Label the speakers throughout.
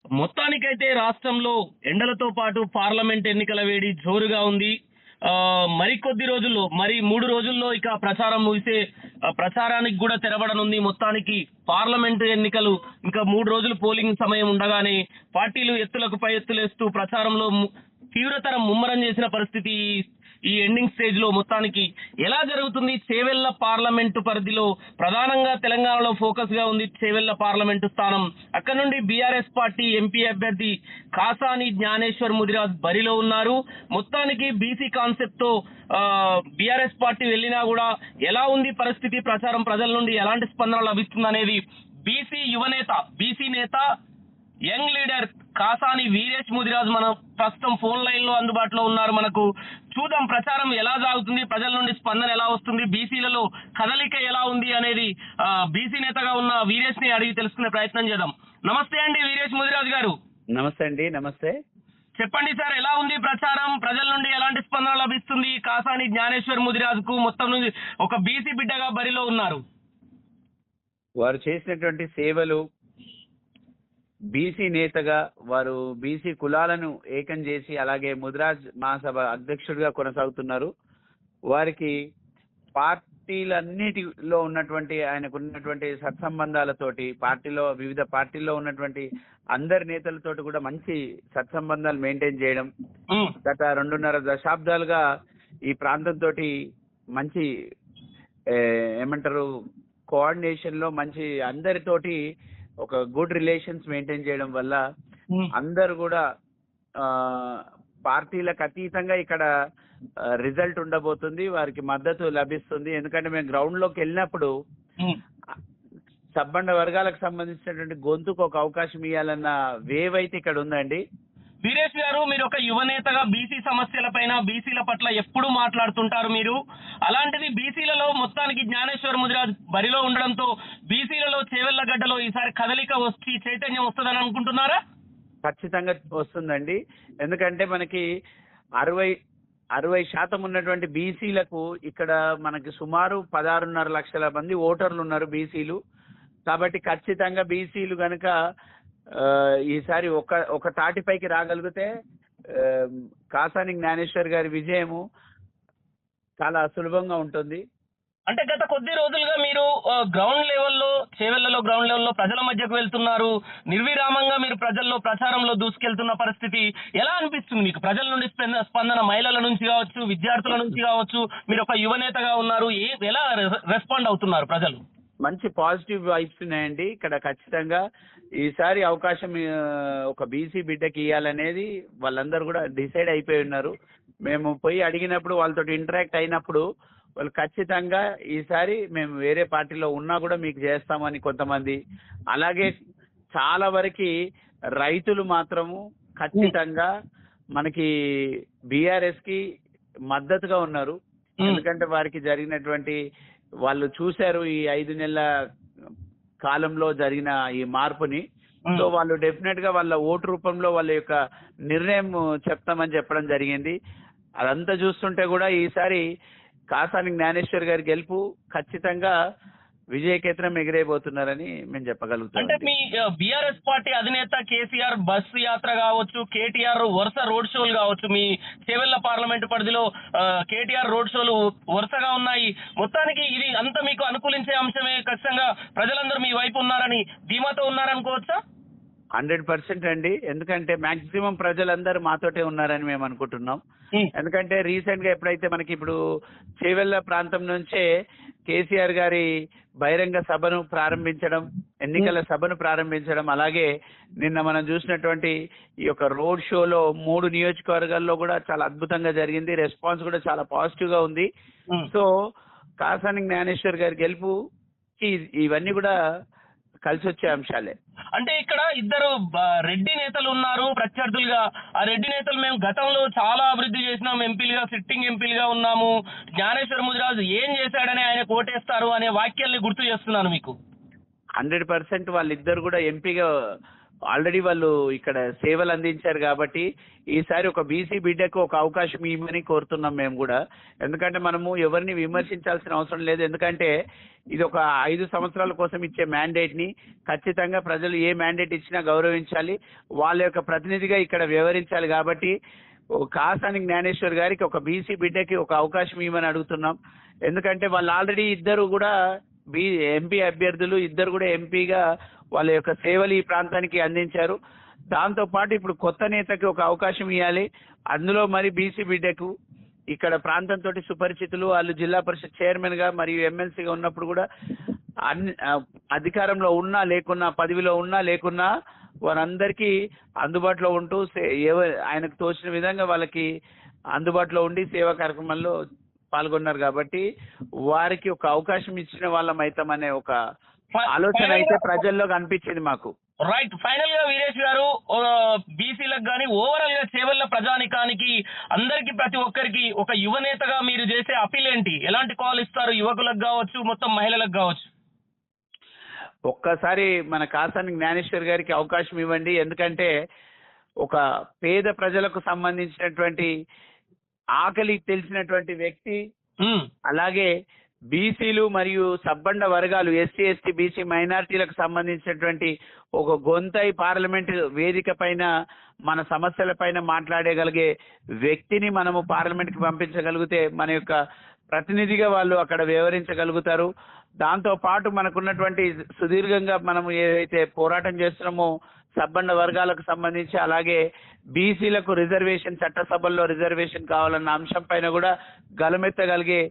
Speaker 1: మొత్తానికైతే రాష్ట్రంలో ఎండలతో పాటు పార్లమెంట్ ఎన్నికల వేడి జోరుగా ఉంది. మరికొద్ది రోజుల్లో 3 రోజుల్లో ఇక ప్రచారం ముగిసే ప్రచారానికి కూడా తెరబడనుంది. మొత్తానికి పార్లమెంటు ఎన్నికలు ఇంకా 3 రోజులు పోలింగ్ సమయం ఉండగానే పార్టీలు ఎత్తులకు పై ఎత్తులేస్తూ ప్రచారంలో తీవ్రతరం ముమ్మరం చేసిన పరిస్థితి ఈ ఎండింగ్ స్టేజ్ లో మొత్తానికి ఎలా జరుగుతుంది. చేవెళ్ల పార్లమెంటు పరిధిలో ప్రధానంగా తెలంగాణలో ఫోకస్ గా ఉంది చేవెళ్ల పార్లమెంటు స్థానం. అక్కడ నుండి బీఆర్ఎస్ పార్టీ ఎంపీ అభ్యర్థి కాసాని జ్ఞానేశ్వర్ ముదిరాజ్ బరిలో ఉన్నారు. మొత్తానికి బీసీ కాన్సెప్ట్ తో బీఆర్ఎస్ పార్టీ వెళ్ళినా కూడా ఎలా ఉంది పరిస్థితి, ప్రచారం ప్రజల నుండి ఎలాంటి స్పందన లభిస్తుంది అనేది బీసీ యువనేత, బీసీ నేత, యంగ్ లీడర్ కాసాని వీరేష్ ముదిరాజ్ మనం ప్రస్తుతం ఫోన్ లైన్ లో అందుబాటులో ఉన్నారు. మనకు చూద్దాం ప్రచారం ఎలా సాగుతుంది, ప్రజల నుండి స్పందన ఎలా వస్తుంది, బీసీలలో కదలిక ఎలా ఉంది అనేది బీసీ నేతగా ఉన్న వీరేష్ ని అడిగి తెలుసుకునే ప్రయత్నం చేద్దాం. నమస్తే అండి వీరేష్ ముదిరాజ్ గారు.
Speaker 2: నమస్తే అండి. నమస్తే.
Speaker 1: చెప్పండి సార్, ఎలా ఉంది ప్రచారం, ప్రజల నుండి ఎలాంటి స్పందన లభిస్తుంది? కాసాని జ్ఞానేశ్వర్ ముదిరాజ్ కు మొత్తం నుంచి ఒక బీసీ బిడ్డగా బరిలో ఉన్నారు.
Speaker 2: వారు చేసినటువంటి సేవలు, బీసీ నేతగా వారు బీసీ కులాలను ఏకం చేసి అలాగే ముదిరాజ్ మహాసభ అధ్యక్షుడిగా కొనసాగుతున్నారు. వారికి పార్టీలన్నిటిలో ఉన్నటువంటి ఆయనకున్నటువంటి సత్సంబంధాలతోటి వివిధ పార్టీల్లో ఉన్నటువంటి అందరి నేతలతోటి కూడా మంచి సత్సంబంధాలు మెయింటైన్ చేయడం, గత 2.5 దశాబ్దాలుగా ఈ ప్రాంతంతో మంచి ఏమంటారు కోఆర్డినేషన్ లో మంచి అందరితోటి ఒక గుడ్ రిలేషన్స్ మెయింటైన్ చేయడం వల్ల అందరు కూడా పార్టీలకు అతీతంగా ఇక్కడ రిజల్ట్ ఉండబోతుంది, వారికి మద్దతు లభిస్తుంది. ఎందుకంటే మేము గ్రౌండ్ లోకి వెళ్ళినప్పుడు సబ్బండ వర్గాలకు సంబంధించినటువంటి గొంతుకు ఒక అవకాశం ఇవ్వాలన్న వేవ్ అయితే ఇక్కడ ఉందండి.
Speaker 1: వీరేష్ గారు, మీరు ఒక యువనేతగా బీసీ సమస్యల పైన, బీసీల పట్ల ఎప్పుడు మాట్లాడుతుంటారు మీరు. అలాంటిది బీసీలలో మొత్తానికి జ్ఞానేశ్వర్ ముదిరాజ్ బరిలో ఉండడంతో బీసీలలో చేవెళ్ల గడ్డలో ఈసారి కదలిక వచ్చి చైతన్యం వస్తుందని అనుకుంటున్నారా?
Speaker 2: ఖచ్చితంగా వస్తుందండి. ఎందుకంటే మనకి 60% ఉన్నటువంటి బీసీలకు ఇక్కడ మనకి సుమారు 16.5 లక్షల మంది ఓటర్లు ఉన్నారు బీసీలు. కాబట్టి ఖచ్చితంగా బీసీలు కనుక ఈసారి ఒక తాటిపైకి రాగలిగితే కాసాని జ్ఞానేశ్వర్ గారి విజయము చాలా సులభంగా ఉంటుంది.
Speaker 1: అంటే గత కొద్ది రోజులుగా మీరు గ్రౌండ్ లెవెల్లో, చేవెళ్లలో గ్రౌండ్ లెవెల్లో ప్రజల మధ్యకు వెళ్తున్నారు, నిర్విరామంగా మీరు ప్రజల్లో ప్రచారంలో దూసుకెళ్తున్న పరిస్థితి ఎలా అనిపిస్తుంది మీకు? ప్రజల నుండి స్పందన మహిళల నుంచి కావచ్చు, విద్యార్థుల నుంచి కావచ్చు, మీరు ఒక యువనేతగా ఉన్నారు, ఎలా రెస్పాండ్ అవుతున్నారు ప్రజలు?
Speaker 2: మంచి పాజిటివ్ వైబ్స్ ఉన్నాయండి ఇక్కడ. ఖచ్చితంగా ఈసారి అవకాశం ఒక బీసీ బిడ్డకి ఇవ్వాలనేది వాళ్ళందరూ కూడా డిసైడ్ అయిపోయి ఉన్నారు. మేము పోయి అడిగినప్పుడు వాళ్ళతో ఇంటరాక్ట్ అయినప్పుడు వాళ్ళు ఖచ్చితంగా ఈసారి మేము వేరే పార్టీలో ఉన్నా కూడా మీకు చేస్తామని కొంతమంది, అలాగే చాలా వరకు రైతులు మాత్రము ఖచ్చితంగా మనకి బీఆర్ఎస్ కి మద్దతుగా ఉన్నారు. ఎందుకంటే వారికి జరిగినటువంటి వాళ్ళు చూశారు ఈ 5 నెలల కాలంలో జరిగిన ఈ మార్పుని. సో వాళ్ళు డెఫినెట్ గా వాళ్ళ ఓటు రూపంలో వాళ్ళ యొక్క నిర్ణయం చెప్తామని చెప్పడం జరిగింది. అదంతా చూస్తుంటే కూడా ఈసారి కాసాని జ్ఞానేశ్వర్ గారి గెలుపు ఖచ్చితంగా విజయకేతనం ఎగిరేయబోతున్నారని మేము చెప్పగలుగుతాం.
Speaker 1: అంటే మీ బీఆర్ఎస్ పార్టీ అధినేత కేసీఆర్ బస్సు యాత్ర కావచ్చు, కేటీఆర్ వరుస రోడ్ షోలు కావచ్చు, మీ చేవెళ్ల పార్లమెంటు పరిధిలో కేటీఆర్ రోడ్ షోలు వరుసగా ఉన్నాయి. మొత్తానికి ఇది అంతా మీకు అనుకూలించే అంశమే. ఖచ్చితంగా ప్రజలందరూ మీ వైపు ఉన్నారని ధీమాతో ఉన్నారనుకోవచ్చా?
Speaker 2: 100% అండి. ఎందుకంటే మాక్సిమం ప్రజలందరూ మాతోటే ఉన్నారని మేము అనుకుంటున్నాం. ఎందుకంటే రీసెంట్ గా ఎప్పుడైతే మనకి ఇప్పుడు చేవెళ్ల ప్రాంతం నుంచే కేసీఆర్ గారి బహిరంగ సభను ప్రారంభించడం, ఎన్నికల సభను ప్రారంభించడం, అలాగే నిన్న మనం చూసినటువంటి ఈ యొక్క రోడ్ షోలో 3 నియోజకవర్గాల్లో కూడా చాలా అద్భుతంగా జరిగింది. రెస్పాన్స్ కూడా చాలా పాజిటివ్ గా ఉంది. సో కాసాని జ్ఞానేశ్వర్ గారి గెలుపు ఇవన్నీ కూడా కలిసి వచ్చే అంశాలే.
Speaker 1: అంటే ఇక్కడ ఇద్దరు రెడ్డి నేతలు ఉన్నారు ప్రత్యర్థులుగా. ఆ రెడ్డి నేతలు మేము గతంలో చాలా అభివృద్ధి చేసినాం, ఎంపీలుగా, సిట్టింగ్ ఎంపీలుగా ఉన్నాము, జ్ఞానేశ్వర్ ముదిరాజు ఏం చేశాడని ఆయన కోటేస్తారు అనే వాక్యాల్ని గుర్తు చేస్తున్నాను మీకు.
Speaker 2: 100% వాళ్ళిద్దరు కూడా ఎంపీగా ఆల్రెడీ వాళ్ళు ఇక్కడ సేవలు అందించారు కాబట్టి ఈసారి ఒక బీసీ బిడ్డకు ఒక అవకాశం ఇవ్వమని కోరుతున్నాం మేము కూడా. ఎందుకంటే మనము ఎవరిని విమర్శించాల్సిన అవసరం లేదు. ఎందుకంటే ఇది ఒక 5 సంవత్సరాల కోసం ఇచ్చే మ్యాండేట్ ని ఖచ్చితంగా ప్రజలు ఏ మ్యాండేట్ ఇచ్చినా గౌరవించాలి, వాళ్ళ యొక్క ప్రతినిధిగా ఇక్కడ వ్యవహరించాలి. కాబట్టి కాసాని జ్ఞానేశ్వర్ గారికి ఒక బీసీ బిడ్డకి ఒక అవకాశం ఇవ్వమని అడుగుతున్నాం. ఎందుకంటే వాళ్ళు ఆల్రెడీ ఇద్దరు కూడా ఎంపీ అభ్యర్థులు, ఇద్దరు కూడా ఎంపీగా వాళ్ళ యొక్క సేవలు ఈ ప్రాంతానికి అందించారు. దాంతో పాటు ఇప్పుడు కొత్త నేతకి ఒక అవకాశం ఇవ్వాలి. అందులో మరి బీసీ బిడ్డకు ఇక్కడ ప్రాంతంతో సుపరిచితులు, వాళ్ళు జిల్లా పరిషత్ చైర్మన్ గా మరియు ఎమ్మెల్సీగా ఉన్నప్పుడు కూడా అధికారంలో ఉన్నా లేకున్నా, పదవిలో ఉన్నా లేకున్నా వారందరికీ అందుబాటులో ఉంటూ ఆయనకు తోచిన విధంగా వాళ్ళకి అందుబాటులో ఉండి సేవా కార్యక్రమాల్లో పాల్గొన్నారు. కాబట్టి వారికి ఒక అవకాశం ఇచ్చిన వాళ్ళం అవుతామనే ఒక ఆలోచన అయితే ప్రజల్లో కనిపించింది మాకు.
Speaker 1: రైట్. ఫైనల్ గా వీరేష్ గారు, బీసీలకు కానీ ఓవరాల్ గా చేవెళ్ల ప్రజానికానికి అందరికి ప్రతి ఒక్కరికి ఒక యువనేతగా మీరు చేసే అపీల్ ఏంటి? ఎలాంటి కాల్ ఇస్తారు? యువకులకు కావచ్చు, మొత్తం మహిళలకు కావచ్చు.
Speaker 2: ఒక్కసారి మన కాసాని జ్ఞానేశ్వర్ గారికి అవకాశం ఇవ్వండి. ఎందుకంటే ఒక పేద ప్రజలకు సంబంధించినటువంటి ఆకలి తెలిసినటువంటి వ్యక్తి, అలాగే బీసీలు మరియు సబ్బండ వర్గాలు, ఎస్సీ ఎస్టీ బీసీ మైనారిటీలకు సంబంధించినటువంటి ఒక గొంతై పార్లమెంట్ వేదిక పైన మన సమస్యల పైన మాట్లాడగలిగే వ్యక్తిని మనము పార్లమెంట్ కి పంపించగలిగితే మన యొక్క ప్రతినిధిగా వాళ్ళు అక్కడ వ్యవహరించగలుగుతారు. దాంతో పాటు మనకున్నటువంటి సుదీర్ఘంగా మనము ఏదైతే పోరాటం చేస్తున్నామో సబ్బండ వర్గాలకు సంబంధించి, అలాగే బీసీలకు రిజర్వేషన్, చట్టసభల్లో రిజర్వేషన్ కావాలన్న అంశం పైన కూడా గలమెత్తగలిగే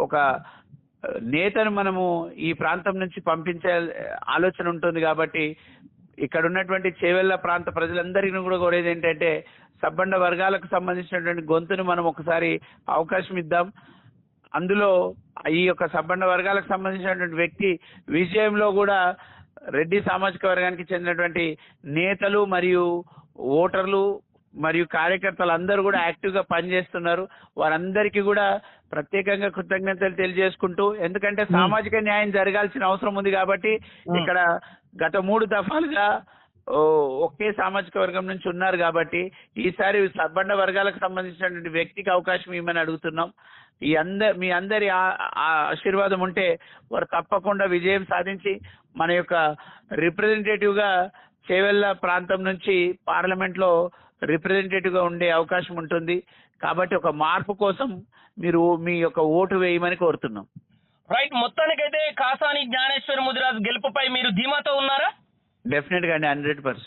Speaker 2: ఒక నేతను మనము ఈ ప్రాంతం నుంచి పంపించే ఆలోచన ఉంటుంది. కాబట్టి ఇక్కడ ఉన్నటువంటి చేవెళ్ల ప్రాంత ప్రజలందరికీ కూడా కోరేది ఏంటంటే సబ్బండ వర్గాలకు సంబంధించినటువంటి గొంతును మనం ఒకసారి అవకాశం ఇద్దాం. అందులో ఈ యొక్క సబ్బండ వర్గాలకు సంబంధించినటువంటి వ్యక్తి విజయంలో కూడా రెడ్డి సామాజిక వర్గానికి చెందినటువంటి నేతలు మరియు ఓటర్లు మరియు కార్యకర్తలు అందరూ కూడా యాక్టివ్ గా పనిచేస్తున్నారు. వారందరికీ కూడా ప్రత్యేకంగా కృతజ్ఞతలు తెలియజేసుకుంటూ, ఎందుకంటే సామాజిక న్యాయం జరగాల్సిన అవసరం ఉంది. కాబట్టి ఇక్కడ గత 3 దఫాలుగా ఒకే సామాజిక వర్గం నుంచి ఉన్నారు. కాబట్టి ఈసారి సబ్బండ వర్గాలకు సంబంధించినటువంటి వ్యక్తికి అవకాశం ఇవ్వమని అడుగుతున్నాం. మీ అందరి ఆశీర్వాదం ఉంటే వారు తప్పకుండా విజయం సాధించి మన యొక్క రిప్రజెంటేటివ్ గా చేవెళ్ల ప్రాంతం నుంచి పార్లమెంట్ లో రిప్రజెంటేటివ్ గా ఉండే అవకాశం ఉంటుంది. కాబట్టి ఒక మార్పు కోసం మీరు మీ యొక్క ఓటు వేయమని కోరుతున్నాం.
Speaker 1: రైట్. మొత్తానికైతే కాసాని జ్ఞానేశ్వర్ ముదిరాజ్ గెలుపుపై మీరు ధీమాతో ఉన్నారా?
Speaker 2: డెఫినెట్ గా అండి, 100%.